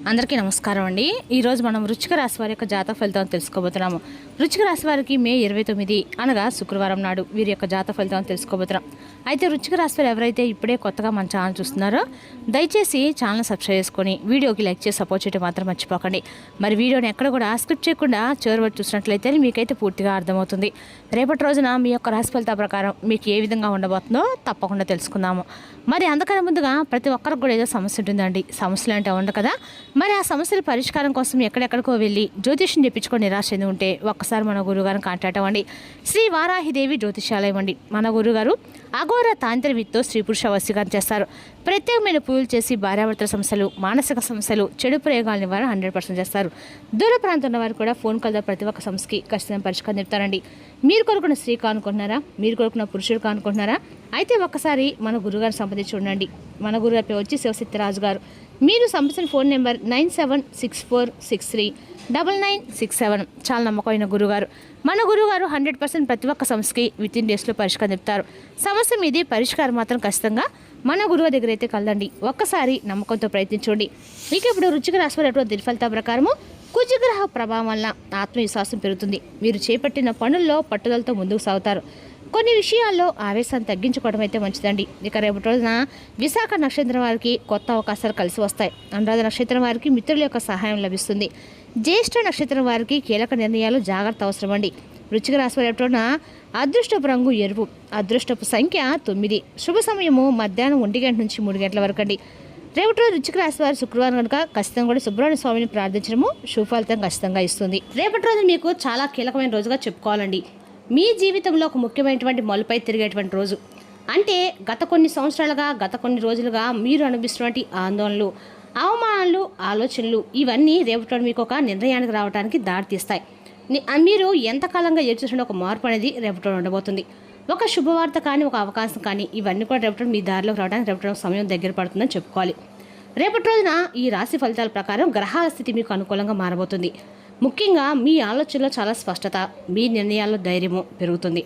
అందరికీ నమస్కారం అండి. ఈరోజు మనం వృశ్చిక రాశి వారి యొక్క జాతక ఫలితాలను తెలుసుకోబోతున్నాము. వృశ్చిక రాశి వారికి మే 29 అనగా శుక్రవారం నాడు వీరి యొక్క జాతక ఫలితాలను తెలుసుకోబోతున్నాం. అయితే వృశ్చిక రాశి వారు ఎవరైతే ఇప్పుడే కొత్తగా మన ఛానల్ చూస్తున్నారో దయచేసి ఛానల్ సబ్స్క్రైబ్ చేసుకొని వీడియోకి లైక్ చేసి సపోర్ట్ చేయడం మాత్రం మర్చిపోకండి. మరి వీడియోని ఎక్కడ కూడా స్కిప్ చేయకుండా చివరి వరకు చూసినట్లయితే మీకైతే పూర్తిగా అర్థమవుతుంది. రేపటి రోజున మీ యొక్క రాశి ఫలితాల ప్రకారం మీకు ఏ విధంగా ఉండబోతుందో తప్పకుండా తెలుసుకుందాము. మరి అంతకన్నా ముందుగా ప్రతి ఒక్కరికి కూడా ఏదో సమస్య ఉంటుందండి. సమస్యలు అంటే ఉండదు కదా. మరి ఆ సమస్యల పరిష్కారం కోసం ఎక్కడెక్కడికో వెళ్ళి జ్యోతిష్యం చెప్పించుకొని నిరాశ చెంది ఉంటే ఒక్కసారి మన గురువుగారిని కాంటాక్ట్ అవ్వండి. శ్రీ వారాహిదేవి జ్యోతిష్యాలయం అండి. మన గురుగారు అఘోర తాంత్రికతో స్త్రీ పురుష వశీకరణ చేస్తారు. ప్రత్యేకమైన పూజలు చేసి భార్యాభర్తల సమస్యలు, మానసిక సమస్యలు, చెడు ప్రయోగాల నివారణ 100% చేస్తారు. దూర ప్రాంతం ఉన్న వారు కూడా ఫోన్ కాల్ ద్వారా ప్రతి ఒక్క సమస్యకి ఖచ్చితంగా పరిష్కారం చెప్తారండి. మీరు కొనుక్కున్న స్త్రీ కానుకుంటున్నారా, మీరు కొనుక్కున్న పురుషుడు కానుకుంటున్నారా, అయితే ఒక్కసారి మన గురుగారిని సంప్రదించి ఉండండి. మన గురుగారి పేరు వచ్చి శివశక్తిరాజు గారు. మీరు సంప్రదించిన ఫోన్ నెంబర్ 9764639967. చాలా నమ్మకమైన గురుగారు. మన గురుగారు 100% ప్రతి ఒక్క సమస్యకి వితిన్ డేస్లో పరిష్కారం చెప్తారు. సమస్య మీది పరిష్కారం మాత్రం ఖచ్చితంగా మన గురువు దగ్గర అయితే కలదండి. ఒక్కసారి నమ్మకంతో ప్రయత్నించండి. ఇక ఇప్పుడు వృశ్చిక రాశి వారి దినఫలితాల ప్రకారము కుజగ్రహ ప్రభావం వల్ల ఆత్మవిశ్వాసం పెరుగుతుంది. మీరు చేపట్టిన పనుల్లో పట్టుదలతో ముందుకు సాగుతారు. కొన్ని విషయాల్లో ఆవేశాన్ని తగ్గించుకోవడం అయితే మంచిదండి. ఇక రేపటి రోజున విశాఖ నక్షత్రం వారికి కొత్త అవకాశాలు కలిసి వస్తాయి. అనురాధ నక్షత్రం వారికి మిత్రుల యొక్క సహాయం లభిస్తుంది. జ్యేష్ఠ నక్షత్రం వారికి కీలక నిర్ణయాలు జాగ్రత్త అవసరమండి. వృశ్చిక రాశి వారి అదృష్టపు రంగు ఎరుపు, అదృష్టపు సంఖ్య 9, శుభ సమయము మధ్యాహ్నం 1 గంట నుంచి 3 గంటల వరకు అండి. రేపటి రోజు వృశ్చిక రాశి వారు శుక్రవారం కనుక ఖచ్చితంగా కూడా సుబ్రహ్మణ్య స్వామిని ప్రార్థించడము శుభఫలితం ఖచ్చితంగా ఇస్తుంది. రేపటి రోజు మీకు చాలా కీలకమైన రోజుగా చెప్పుకోవాలండి. మీ జీవితంలో ఒక ముఖ్యమైనటువంటి మలుపై తిరిగేటువంటి రోజు. అంటే గత కొన్ని సంవత్సరాలుగా, గత కొన్ని రోజులుగా మీరు అనుభవిస్తున్నటువంటి ఆందోళనలు, అవమానాలు, ఆలోచనలు ఇవన్నీ రేపటి మీకు ఒక నిర్ణయానికి రావడానికి దారితీస్తాయి. మీరు ఎంతకాలంగా ఎదుర్కొంటున్న ఒక మార్పు అనేది రేపటి ఉండబోతుంది. ఒక శుభవార్త కానీ, ఒక అవకాశం కానీ ఇవన్నీ కూడా రేపటి మీ దారిలోకి రావడానికి రేపటి సమయం దగ్గర పడుతుందని చెప్పుకోవాలి. రేపటి రోజున ఈ రాశి ఫలితాల ప్రకారం గ్రహాల స్థితి మీకు అనుకూలంగా మారబోతుంది. ముఖ్యంగా మీ ఆలోచనలో చాలా స్పష్టత, మీ నిర్ణయాల్లో ధైర్యము పెరుగుతుంది.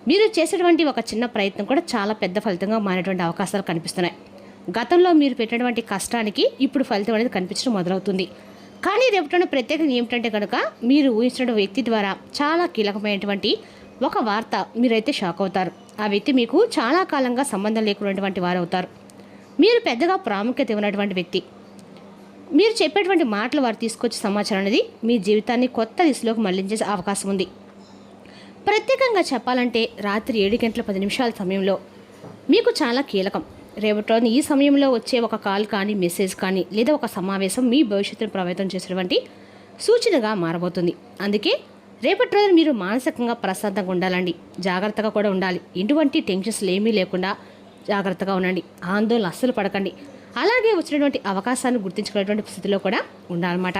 మీరు చేసేటువంటి ఒక చిన్న ప్రయత్నం కూడా చాలా పెద్ద ఫలితంగా మారేటువంటి అవకాశాలు కనిపిస్తున్నాయి. గతంలో మీరు పెట్టినటువంటి కష్టానికి ఇప్పుడు ఫలితం అనేది కనిపించడం మొదలవుతుంది. కానీ రేపటి ప్రత్యేకంగా ఏమిటంటే కనుక మీరు ఊహించిన వ్యక్తి ద్వారా చాలా కీలకమైనటువంటి ఒక వార్త మీరైతే షాక్ అవుతారు. ఆ వ్యక్తి మీకు చాలా కాలంగా సంబంధం లేకున్నటువంటి వారు అవుతారు. మీరు పెద్దగా ప్రాముఖ్యత ఇవ్వనటువంటి వ్యక్తి. మీరు చెప్పేటువంటి మాటలు వారు తీసుకొచ్చే సమాచారం అనేది మీ జీవితాన్ని కొత్త దిశలోకి మళ్లించే అవకాశం ఉంది. ప్రత్యేకంగా చెప్పాలంటే రాత్రి 7:10 సమయంలో మీకు చాలా కీలకం. రేపటి రోజున ఈ సమయంలో వచ్చే ఒక కాల్ కానీ, మెసేజ్ కానీ లేదా ఒక సమావేశం మీ భవిష్యత్తును ప్రభావితం చేసేటువంటి సూచనగా మారబోతుంది. అందుకే రేపటి రోజున మీరు మానసికంగా ప్రశాంతంగా ఉండాలండి. జాగ్రత్తగా కూడా ఉండాలి. ఎటువంటి టెన్షన్స్లు ఏమీ లేకుండా జాగ్రత్తగా ఉండండి. ఆందోళన అస్సలు పడకండి. అలాగే వచ్చినటువంటి అవకాశాన్ని గుర్తించుకునేటువంటి స్థితిలో కూడా ఉండాలన్నమాట.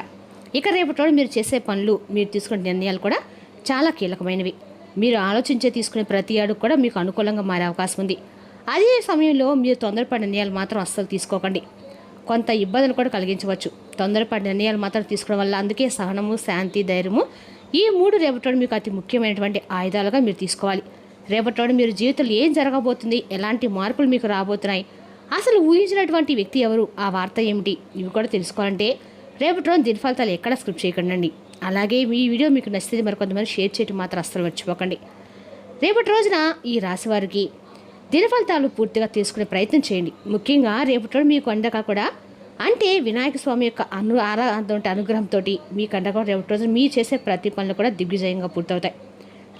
ఇక రేపటి రోజు మీరు చేసే పనులు, మీరు తీసుకునే నిర్ణయాలు కూడా చాలా కీలకమైనవి. మీరు ఆలోచించే తీసుకునే ప్రతి అడుగు కూడా మీకు అనుకూలంగా మారే అవకాశం ఉంది. అదే సమయంలో మీరు తొందరపడి నిర్ణయాలు మాత్రం అస్సలు తీసుకోకండి. కొంత ఇబ్బందులు కూడా కలిగించవచ్చు తొందరపడి నిర్ణయాలు మాత్రం తీసుకోవడం వల్ల. అందుకే సహనము, శాంతి, ధైర్యము ఈ 3 రేపటి మీకు అతి ముఖ్యమైనటువంటి ఆయుధాలుగా మీరు తీసుకోవాలి. రేపటి మీరు జీవితంలో ఏం జరగబోతుంది, ఎలాంటి మార్పులు మీకు రాబోతున్నాయి, అసలు ఊహించినటువంటి వ్యక్తి ఎవరు, ఆ వార్త ఏమిటి, ఇవి కూడా తెలుసుకోవాలంటే రేపటి రోజు దీని ఫలితాలు ఎక్కడ స్క్రిప్ట్ చేయకండి. అలాగే ఈ వీడియో మీకు నచ్చితే మరికొంతమంది షేర్ చేయడం మాత్రం అస్సలు మర్చిపోకండి. రేపటి రోజున ఈ రాశి వారికి దిన ఫలితాలు పూర్తిగా తీసుకునే ప్రయత్నం చేయండి. ముఖ్యంగా రేపటి రోజు మీకు అండగా కూడా అంటే వినాయక స్వామి యొక్క అనుగ్రహంతో మీకు అండగా రేపటి రోజు మీరు చేసే ప్రతి పనులు కూడా దిగ్విజయంగా పూర్తవుతాయి.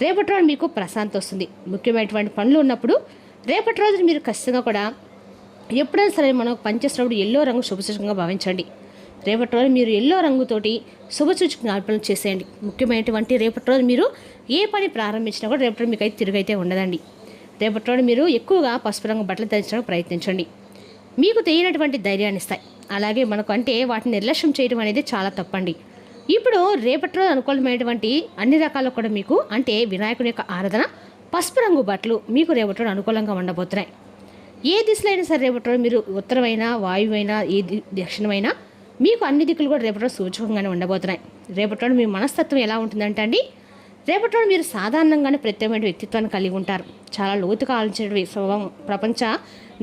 రేపటి రోజు మీకు ప్రశాంతత వస్తుంది. ముఖ్యమైనటువంటి పనులు ఉన్నప్పుడు రేపటి రోజు మీరు ఖచ్చితంగా కూడా ఎప్పుడైనా సరే మనం పనిచేసినప్పుడు ఎల్లో రంగు శుభసూచకంగా భావించండి. రేపటి రోజు మీరు ఎల్లో రంగుతోటి శుభసూచక జ్ఞాపనలు చేసేయండి. ముఖ్యమైనటువంటి రేపటి రోజు మీరు ఏ పని ప్రారంభించినా కూడా రేపటి రోజు మీకు అయితే తిరుగైతే ఉండదండి. రేపటి రోజు మీరు ఎక్కువగా పసుపు రంగు బట్టలు ధరించడానికి ప్రయత్నించండి. మీకు తెలియనటువంటి ధైర్యాన్ని ఇస్తాయి. అలాగే మనకు అంటే వాటిని నిర్లక్ష్యం చేయడం అనేది చాలా తప్పండి. ఇప్పుడు రేపటి రోజు అనుకూలమైనటువంటి అన్ని రకాలు కూడా మీకు అంటే వినాయకుని యొక్క ఆరాధన, పసుపు రంగు బట్టలు మీకు రేపటి రోజు అనుకూలంగా ఉండబోతున్నాయి. ఏ దిశలో అయినా సరే రేపటి రోజు మీరు ఉత్తరమైనా, వాయువైనా, ఏ దక్షిణమైనా మీకు అన్ని దిక్కులు కూడా రేపటి రోజు సూచకంగానే ఉండబోతున్నాయి. రేపటి రోజు మీ మనస్తత్వం ఎలా ఉంటుందంటే అండి, రేపటి రోజు మీరు సాధారణంగానే ప్రత్యేకమైన వ్యక్తిత్వాన్ని కలిగి ఉంటారు. చాలా లోతుగా ఆలోచించే స్వభావం. ప్రపంచ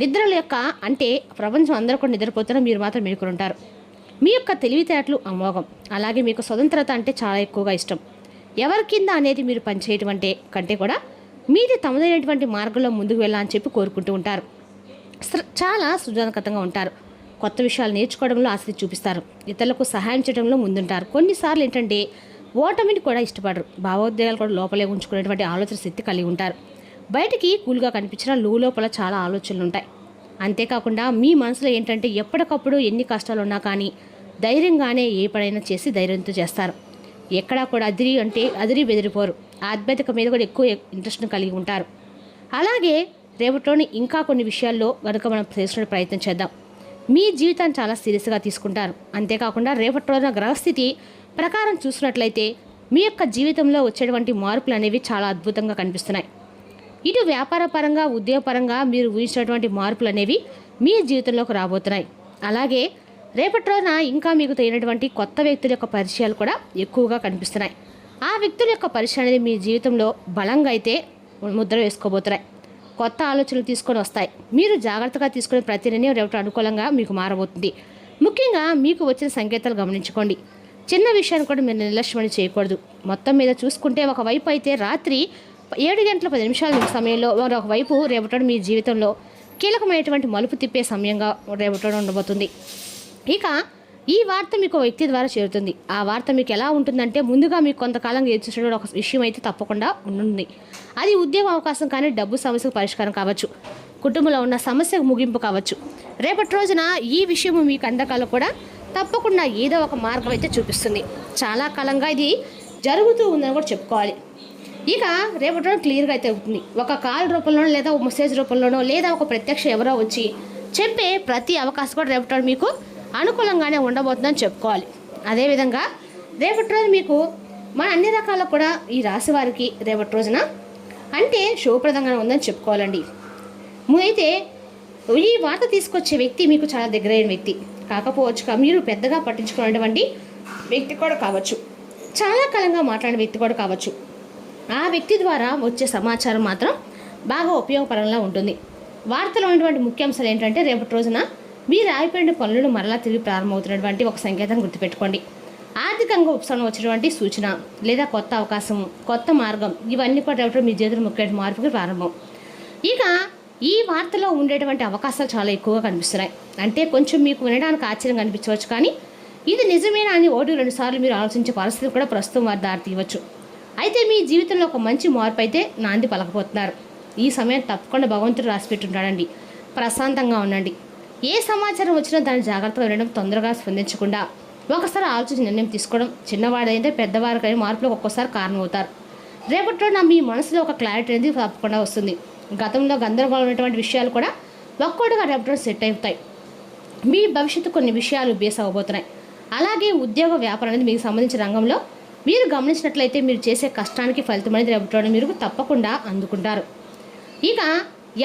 నిద్రల యొక్క అంటే ప్రపంచం అందరూ కూడా నిద్రపోతున్నా మీరు మాత్రం మేలుకొని ఉంటారు. మీ యొక్క తెలివితేటలు అమోఘం. అలాగే మీకు స్వతంత్రత అంటే చాలా ఎక్కువగా ఇష్టం. ఎవరి కింద అనేది మీరు పనిచేయటం అంటే కంటే కూడా మీది తమదైనటువంటి మార్గంలో ముందుకు వెళ్ళాలని చెప్పి కోరుకుంటూ ఉంటారు. చాలా సృజనాత్మకంగా ఉంటారు. కొత్త విషయాలు నేర్చుకోవడంలో ఆసక్తి చూపిస్తారు. ఇతరులకు సహాయం చేయడంలో ముందుంటారు. కొన్నిసార్లు ఏంటంటే ఓటమిని కూడా ఇష్టపడరు. భావోద్వేగాలు కూడా లోపలే ఉంచుకునేటువంటి ఆలోచన శక్తి కలిగి ఉంటారు. బయటికి కూల్గా కనిపించినా లోపల చాలా ఆలోచనలు ఉంటాయి. అంతేకాకుండా మీ మనసులో ఏంటంటే ఎప్పటికప్పుడు ఎన్ని కష్టాలు ఉన్నా కానీ ధైర్యంగానే ఏ పడైనా చేసి ధైర్యంతో చేస్తారు. ఎక్కడా కూడా అదిరి బెదిరిపోరు. ఆధ్యాత్మిక మీద కూడా ఎక్కువ ఇంట్రెస్ట్ని కలిగి ఉంటారు. అలాగే రేపటిలోని ఇంకా కొన్ని విషయాల్లో కనుక మనం తెలుసుకునే ప్రయత్నం చేద్దాం. మీ జీవితాన్ని చాలా సీరియస్గా తీసుకుంటారు. అంతేకాకుండా రేపటి రోజున గ్రహస్థితి ప్రకారం చూసినట్లయితే మీ యొక్క జీవితంలో వచ్చేటువంటి మార్పులు అనేవి చాలా అద్భుతంగా కనిపిస్తున్నాయి. ఇటు వ్యాపార పరంగా ఉద్యోగపరంగా మీరు ఊహించినటువంటి మార్పులు అనేవి మీ జీవితంలోకి రాబోతున్నాయి. అలాగే రేపటి రోజున ఇంకా మీకు తగినటువంటి కొత్త వ్యక్తుల యొక్క పరిచయాలు కూడా ఎక్కువగా కనిపిస్తున్నాయి. ఆ వ్యక్తుల యొక్క పరిచయం అనేది మీ జీవితంలో బలంగా అయితే ముద్ర వేసుకోబోతున్నాయి. కొత్త ఆలోచనలు తీసుకొని వస్తాయి. మీరు జాగ్రత్తగా తీసుకునే ప్రతి నిర్ణయం రేపటి అనుకూలంగా మీకు మారబోతుంది. ముఖ్యంగా మీకు వచ్చిన సంకేతాలు గమనించుకోండి. చిన్న విషయాన్ని కూడా మీరు నిర్లక్ష్యం చేయకూడదు. మొత్తం మీద చూసుకుంటే ఒకవైపు అయితే రాత్రి 7:10 సమయంలో ఒకవైపు రేపటి మీ జీవితంలో కీలకమైనటువంటి మలుపు తిప్పే సమయంగా రేపటి ఉండబోతుంది. ఇక ఈ వార్త మీకు వ్యక్తి ద్వారా చేరుతుంది. ఆ వార్త మీకు ఎలా ఉంటుందంటే ముందుగా మీకు కొంతకాలంగా ఎదుర్కొన్న ఒక విషయం అయితే తప్పకుండా ఉంటుంది. అది ఉద్యోగ అవకాశం కానీ డబ్బు సమస్యకు పరిష్కారం కావచ్చు, కుటుంబంలో ఉన్న సమస్యకు ముగింపు కావచ్చు. రేపటి రోజున ఈ విషయం మీకు అందకాలం కూడా తప్పకుండా ఏదో ఒక మార్గం అయితే చూపిస్తుంది. చాలా కాలంగా ఇది జరుగుతూ ఉందని కూడా చెప్పుకోవాలి. ఇక రేపటి రోజు క్లియర్గా అయితే అవుతుంది. ఒక కాల్ రూపంలోనో లేదా ఒక మెసేజ్ రూపంలోనో లేదా ఒక ప్రత్యక్ష ఎవరో వచ్చి చెప్పే ప్రతి అవకాశం కూడా రేపటి రోజు మీకు అనుకూలంగానే ఉండబోతుందని చెప్పుకోవాలి. అదేవిధంగా రేపటి రోజు మీకు మన అన్ని రకాల కూడా ఈ రాశి వారికి రేపటి రోజున అంటే శుభప్రదంగా ఉందని చెప్పుకోవాలండి. అయితే ఈ వార్త తీసుకొచ్చే వ్యక్తి మీకు చాలా దగ్గరైన వ్యక్తి కాకపోవచ్చు, మీరు పెద్దగా పట్టించుకునేటువంటి వ్యక్తి కూడా కావచ్చు, చాలా కాలంగా మాట్లాడిన వ్యక్తి కూడా కావచ్చు. ఆ వ్యక్తి ద్వారా వచ్చే సమాచారం మాత్రం బాగా ఉపయోగపరంగా ఉంటుంది. వార్తలో ఉన్నటువంటి ముఖ్యాంశాలు ఏంటంటే రేపటి రోజున మీరు ఆగిపోయిన పనులను మరలా తిరిగి ప్రారంభమవుతున్నటువంటి ఒక సంకేతం గుర్తుపెట్టుకోండి. ఆర్థికంగా ఉపశమనం వచ్చినటువంటి సూచన లేదా కొత్త అవకాశం, కొత్త మార్గం, ఇవన్నీ కూడా రేపటి మీ జీవితంలో ముఖ్యమైన మార్పుకి ప్రారంభం. ఇక ఈ వార్తలో ఉండేటువంటి అవకాశాలు చాలా ఎక్కువగా కనిపిస్తున్నాయి. అంటే కొంచెం మీకు వినడానికి ఆశ్చర్యం కనిపించవచ్చు, కానీ ఇది నిజమేనా అని 1-2 సార్లు మీరు ఆలోచించే పరిస్థితి కూడా ప్రస్తుతం వారి దారి తీయవచ్చు. అయితే మీ జీవితంలో ఒక మంచి మార్పు అయితే నాంది పలకపోతున్నారు. ఈ సమయం తప్పకుండా భగవంతుడు రాసిపెట్టుంటాడండి. ప్రశాంతంగా ఉండండి. ఏ సమాచారం వచ్చినా దాన్ని జాగ్రత్తగా వినడం, తొందరగా స్పందించకుండా ఒకసారి ఆలోచించి నిర్ణయం తీసుకోవడం, చిన్నవాడైతే పెద్దవారికైనా మార్పులకు ఒక్కోసారి కారణమవుతారు. రేపటి రోజున మీ మనసులో ఒక క్లారిటీ అనేది తప్పకుండా వస్తుంది. గతంలో గందరగోళం ఉన్నటువంటి విషయాలు కూడా ఒక్కొక్కటిగా రేపటి రోజు సెట్ అవుతాయి. మీ భవిష్యత్తు కొన్ని విషయాలు బేస్ అవ్వబోతున్నాయి. అలాగే ఉద్యోగ వ్యాపారం అనేది మీకు సంబంధించిన రంగంలో మీరు గమనించినట్లయితే మీరు చేసే కష్టానికి ఫలితం అనేది రేపటి మీరు తప్పకుండా అందుకుంటారు. ఇక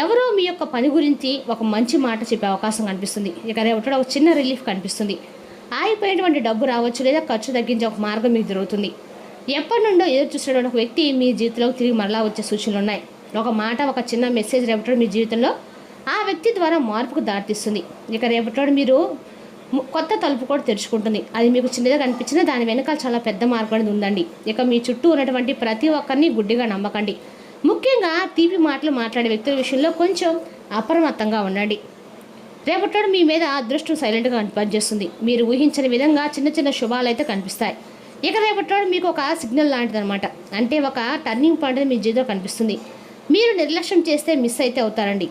ఎవరో మీ యొక్క పని గురించి ఒక మంచి మాట చెప్పే అవకాశం కనిపిస్తుంది. ఇక రేపటి ఒక చిన్న రిలీఫ్ కనిపిస్తుంది. ఆగిపోయినటువంటి డబ్బు రావచ్చు లేదా ఖర్చు తగ్గించే ఒక మార్గం మీకు జరుగుతుంది. ఎప్పటి నుండో ఎదురు చూసినటువంటి ఒక వ్యక్తి మీ జీవితంలోకి తిరిగి మరలా వచ్చే సూచనలు ఉన్నాయి. ఒక మాట, ఒక చిన్న మెసేజ్ రేపటి మీ జీవితంలో ఆ వ్యక్తి ద్వారా మార్పుకు దారితీస్తుంది. ఇక రేపటి మీరు కొత్త తలుపు కూడా తెరుచుకుంటుంది. అది మీకు చిన్నగా కనిపించినా దాని వెనకాల చాలా పెద్ద మార్పు అనేది ఉందండి. ఇక మీ చుట్టూ ఉన్నటువంటి ప్రతి ఒక్కరిని గుడ్డిగా నమ్మకండి. ముఖ్యంగా తీపి మాటలు మాట్లాడే వ్యక్తుల విషయంలో కొంచెం అప్రమత్తంగా ఉండండి. రేపటి మీ మీద అదృష్టం సైలెంట్గా పనిచేస్తుంది. మీరు ఊహించని విధంగా చిన్న చిన్న శుభాలు అయితే కనిపిస్తాయి. ఇక రేపటి మీకు ఒక సిగ్నల్ లాంటిది అనమాట. అంటే ఒక టర్నింగ్ పాయింట్ మీ జీవితంలో కనిపిస్తుంది. మీరు నిర్లక్ష్యం చేస్తే మిస్ అయితే అవుతారండి.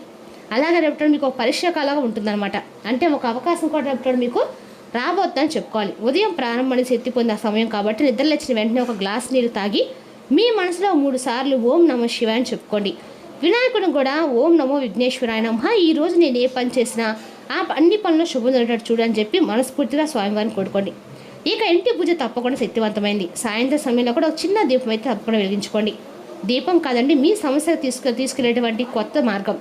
అలాగే రేపటి మీకు ఒక పరీక్షకాలంగా ఉంటుందన్నమాట. అంటే ఒక అవకాశం కూడా రేపటి మీకు రాబోతుందని చెప్పుకోవాలి. ఉదయం ప్రారంభం అనేది శక్తి పొందే సమయం కాబట్టి నిద్రలేచిన వెంటనే ఒక గ్లాస్ నీరు తాగి మీ మనసులో 3 సార్లు ఓం నమో శివాయ అని చెప్పుకోండి. వినాయకుడు కూడా ఓం నమో విఘ్నేశ్వరాయ నమః, ఈరోజు నేను ఏ పని చేసినా ఆ అన్ని పనులు శుభం జరిగేటట్టు చూడని చెప్పి మనస్ఫూర్తిగా స్వామివారిని కొడుకోండి. ఇక ఇంటి పూజ తప్పకుండా శక్తివంతమైంది. సాయంత్రం సమయంలో కూడా ఒక చిన్న దీపం అయితే తప్పకుండా వెలిగించుకోండి. దీపం కాదండి, మీ సమస్యకు తీసుకెళ్లేటువంటి కొత్త మార్గం.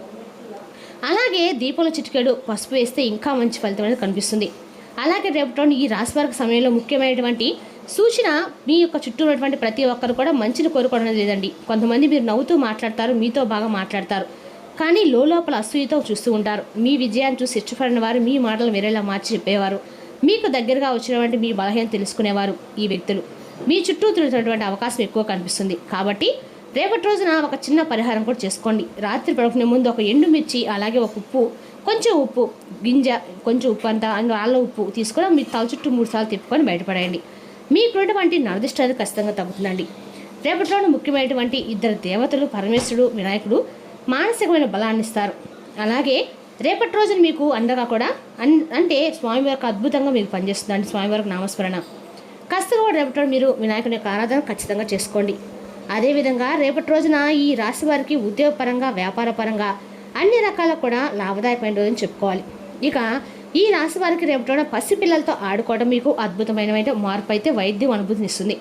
అలాగే దీపంలో చిటికెడు పసుపు వేస్తే ఇంకా మంచి ఫలితం అనేది కనిపిస్తుంది. అలాగే రేపటి ఈ రాశివారికి సమయంలో ముఖ్యమైనటువంటి సూచన, మీ యొక్క చుట్టూ ఉన్నటువంటి ప్రతి ఒక్కరు కూడా మంచిని కోరుకోవడం లేదండి. కొంతమంది మీరు నవ్వుతూ మాట్లాడతారు, మీతో బాగా మాట్లాడతారు, కానీ లోపల అసూయతో చూస్తూ ఉంటారు. మీ విజయాన్ని చూసి ఇష్టపడిన వారు మీ మాటలు వేరేలా మార్చి చెప్పేవారు. మీకు దగ్గరగా వచ్చినటువంటి మీ బలహీన తెలుసుకునేవారు ఈ వ్యక్తులు. మీ చుట్టూ తిరుగుతున్నటువంటి అవకాశం ఎక్కువ కనిపిస్తుంది. కాబట్టి రేపటి రోజున ఒక చిన్న పరిహారం కూడా చేసుకోండి. రాత్రి పడుకునే ముందు ఒక ఎండుమిర్చి, అలాగే ఒక ఉప్పు, కొంచెం ఉప్పు గింజ, కొంచెం ఉప్పు అంతా రాళ్ళ ఉప్పు తీసుకొని మీ తల చుట్టూ 3 సార్లు తిప్పుకొని బయటపడేయండి. మీకున్నటువంటి నరదిష్టి అనేది ఖచ్చితంగా తగ్గుతుందండి. రేపటిలోని ముఖ్యమైనటువంటి 2 దేవతలు పరమేశ్వరుడు, వినాయకుడు మానసికమైన బలాన్ని ఇస్తారు. అలాగే రేపటి రోజున మీకు అండగా కూడా అంటే స్వామివారికి అద్భుతంగా మీకు పనిచేస్తుందండి. స్వామివారికి నామస్మరణ కాస్త కూడా రేపటి రోజు మీరు వినాయకుని యొక్క ఆరాధన ఖచ్చితంగా చేసుకోండి. అదేవిధంగా రేపటి రోజున ఈ రాశి వారికి ఉద్యోగపరంగా, వ్యాపారపరంగా అన్ని రకాల కూడా లాభదాయకమైన రోజుని చెప్పుకోవాలి. ఇక ఈ రాశి వారికి రేపటి రోజున పసిపిల్లలతో ఆడుకోవడం మీకు అద్భుతమైన మార్పు అయితే వైద్యం అనుభూతినిస్తుంది.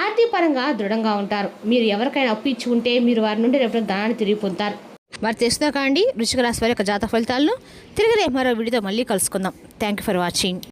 ఆర్థిక పరంగా దృఢంగా ఉంటారు. మీరు ఎవరికైనా అప్పు ఇచ్చి ఉంటే మీరు వారి నుండి రేపటి ధనాన్ని తిరిగి పొందుతారు. వారు తెలుసుదా కాండి వృశ్చిక రాశి వారి యొక్క జాతక ఫలితాలను తిరిగి రేపు మరో వీడియోతో మళ్ళీ కలుసుకుందాం. Thank you for watching.